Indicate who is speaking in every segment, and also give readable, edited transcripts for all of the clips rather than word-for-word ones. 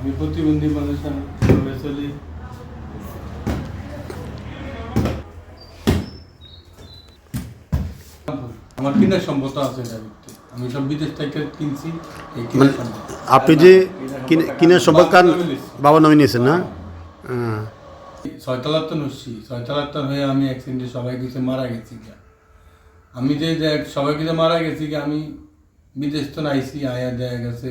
Speaker 1: আমি প্রতিবন্ধী মানুষের ভাবে চলি। আমার কিনার সম্পদ আছে এটার ভিত্তি, আমি সব বিদেশ থেকে কিনছি। এই কিনার সম্পদ
Speaker 2: আপনি যে কিনার সম্পদ কার বাবার নামে নিয়েছেন না?
Speaker 1: ছয়তলার তো নসি, ছয়তলার তো হয়ে আমি অ্যাক্সিডেন্টে সবাই কিছু মারা গেছি গা। আমি যে সবাই কিছু মারা গেছি গা, আমি বিদেশ তো নাইছি, আয়া দেয়া গেছে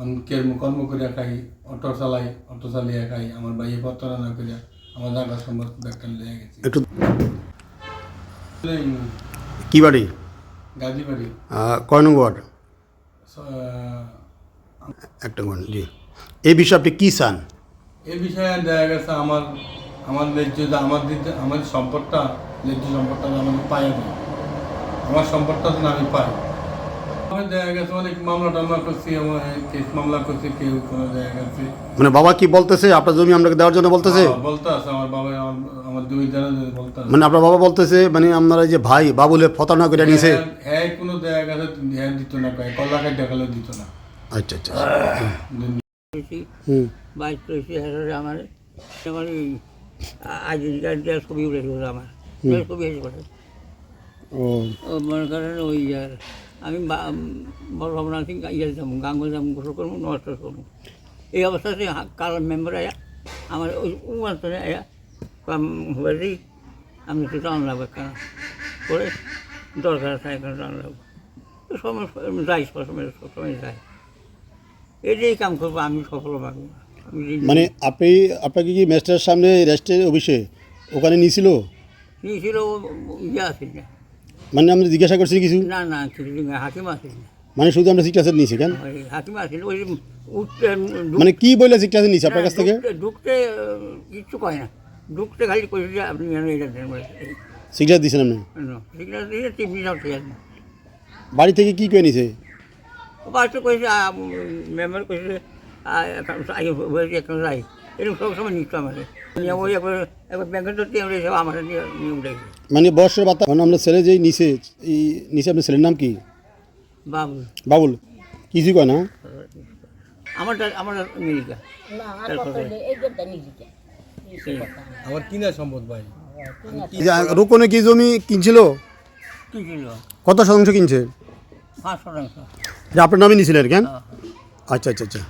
Speaker 1: অনেকের কর্ম করে খাই, অটো চালাই, অটো চালিয়ে খাই। আমার ভাইয়ে প্রতারণা করে আমার জায়গা সম্পদ ব্যাগটা লেগে গেছে।
Speaker 2: একটু কি বাড়ি?
Speaker 1: গাজীবাড়ি।
Speaker 2: কয় নং ওয়ার্ড? একটা ওয়ার্ড। জি, এই বিষয়ে আপনি কী চান?
Speaker 1: এই বিষয়ে দেখা গেছে আমার আমার সম্পদটা, ন্যায্য সম্পদটা আমাকে পাই না, আমার সম্পদটা তো আমি পাই। দেখা গেছে অনেক মামলা টামলা করছি, আমার কেস মামলা করছি, কেউ কোনো দেখা গেছে।
Speaker 2: মানে বাবা কি বলতেছে আপনার জমি আপনাকে দেওয়ার জন্য বলতেছে?
Speaker 1: বলতে আছে আমার বাবা, আমার জমি দেওয়ার জন্য বলতে আছে।
Speaker 2: মানে আপনার বাবা বলতেছে মানে আপনারা যে ভাই বাবুলে প্রতারণা করে নিয়েছে?
Speaker 1: হ্যাঁ, কোনো দেখা গেছে হ্যাঁ দিত না, কলা কাজ দেখালেও দিত না।
Speaker 2: আচ্ছা আচ্ছা।
Speaker 3: 22-23 আমার আইডেন্টি কার্ড ছবি উঠেছিল, আমার ছবি এসে করে মনে করেন ওই আর আমি বড় ভাবনা সিং ইয়ে যাবো, গাঙ্গুলি যাবো, গোসল করবো, নমস্কার করবো। এই অবস্থাতে কার মেম্বার আয়া আমার ওই অনুষ্ঠানে আয়া হয়ে আমি একটু টান লাগবে কেন করে দরকার আছে এখানে টান লাগবো, সময় যাই সবসময় যাই, এটাই কাম করবো, আমি সফল পাবো।
Speaker 2: মানে আপনাকে কি ম্যাজিস্ট্রেটের সামনে রেস্টের অফিসে ওখানে নিয়েছিল?
Speaker 3: নিয়েছিল, ইয়ে আসিল না।
Speaker 2: মানে আপনি জিজ্ঞাসা করছেন কিছু?
Speaker 3: না না, কিছু হাকিম আসিল না।
Speaker 2: মানে শুধু আমরা সিগনেচার নিয়েছি কেন?
Speaker 3: হাকিম আসিল, ওই উঠতে
Speaker 2: মানে কি বলে সিগনেচার নিয়েছি আপনার কাছ থেকে?
Speaker 3: ঢুকতে কিচ্ছু কয় না, ঢুকতে খালি কইছে যে আপনি এটা দেন,
Speaker 2: সিগনেচার দিয়েছেন আপনি?
Speaker 3: সিগনেচার দিয়ে টিভি সব ঠিক আছে।
Speaker 2: বাড়ি থেকে কি করে নিয়েছে?
Speaker 3: বাচ্চা কইছে, মেম্বার কইছে এখন যাই, এরকম সবসময় নিচ্ছ আমাদের ওই একবার ব্যাংকের ধরতে আমরা সব আমার নিয়ম দেখি।
Speaker 2: মানে বর্ষের বাতা মানে আপনার ছেলে যেই নিচে আপনার ছেলের নাম কি?
Speaker 3: বাবুল।
Speaker 2: বাবুল কিছুই কয় না?
Speaker 3: আমার আমেরিকা।
Speaker 1: আমার কিনা সম্পদ ভাই।
Speaker 2: রোকনে কি জমি কিনছিল?
Speaker 3: কিনছিল।
Speaker 2: কত শতাংশ কিনছে?
Speaker 3: 5%।
Speaker 2: যে আপনার নামে নিয়েছিলেন কেন? আচ্ছা আচ্ছা আচ্ছা।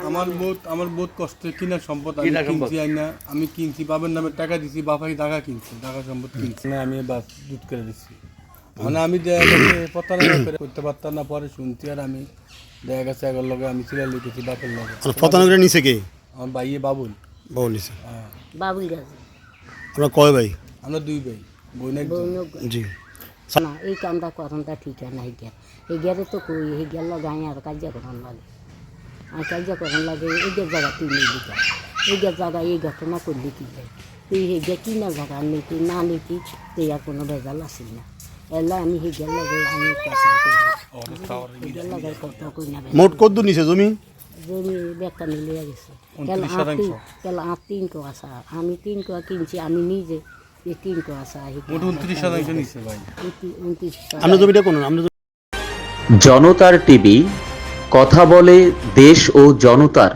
Speaker 1: আমার বহুত কষ্ট কিনা সম্পদ, আমি কিনছি না, আমি কিনছি বাবার নামে টাকা দিছি, বাবাই টাকা কিনছি, টাকা সম্পদ কিনছি না, আমি বাস দুধ করে দিচ্ছি। মানে আমি দেখা গেছে প্রতারণা করে করতে পারতাম না, পরে শুনছি আর আমি দেখা গেছে এগার লগে আমি সিরিয়াল লিখেছি বাপের লগে।
Speaker 2: প্রতারণা করে নিছে কে?
Speaker 1: আমার ভাইয়ে বাবুল।
Speaker 2: বাবুল নিছে।
Speaker 1: হ্যাঁ,
Speaker 3: বাবুল গেছে।
Speaker 2: আপনার কয় ভাই?
Speaker 1: আমরা 2 ভাই, বোন
Speaker 2: জি।
Speaker 4: না, এই কামটা কথাটা ঠিক না, এই গেলে তো কই এই গেল গায়ে আর কার্য করান লাগে, আর কার্য করান লাগে এদের জায়গা তুই নিবি, এদের জায়গা এই ঘটনা করলি কি যায়, তুই এই গে কি না জায়গা নিতি না নিতি তুই আর কোনো ভেজাল আসিল না। এলা আমি সেই গেল লাগে আমি কথা কই গেল লাগে কথা কই না।
Speaker 2: মোট কত দূর নিছে জমি?
Speaker 4: জমি ব্যাগটা মিলে গেছে, কেলা 3 কোয়া আসা, আমি 3 কোয়া কিনছি আমি নিজে, এই 3 কোয়া আসা
Speaker 1: 29% নিছে ভাই।
Speaker 4: 29।
Speaker 2: আমরা জমিটা কোন? আমরা
Speaker 5: জনতার টিভি, কথা বলে দেশ ও জনতার।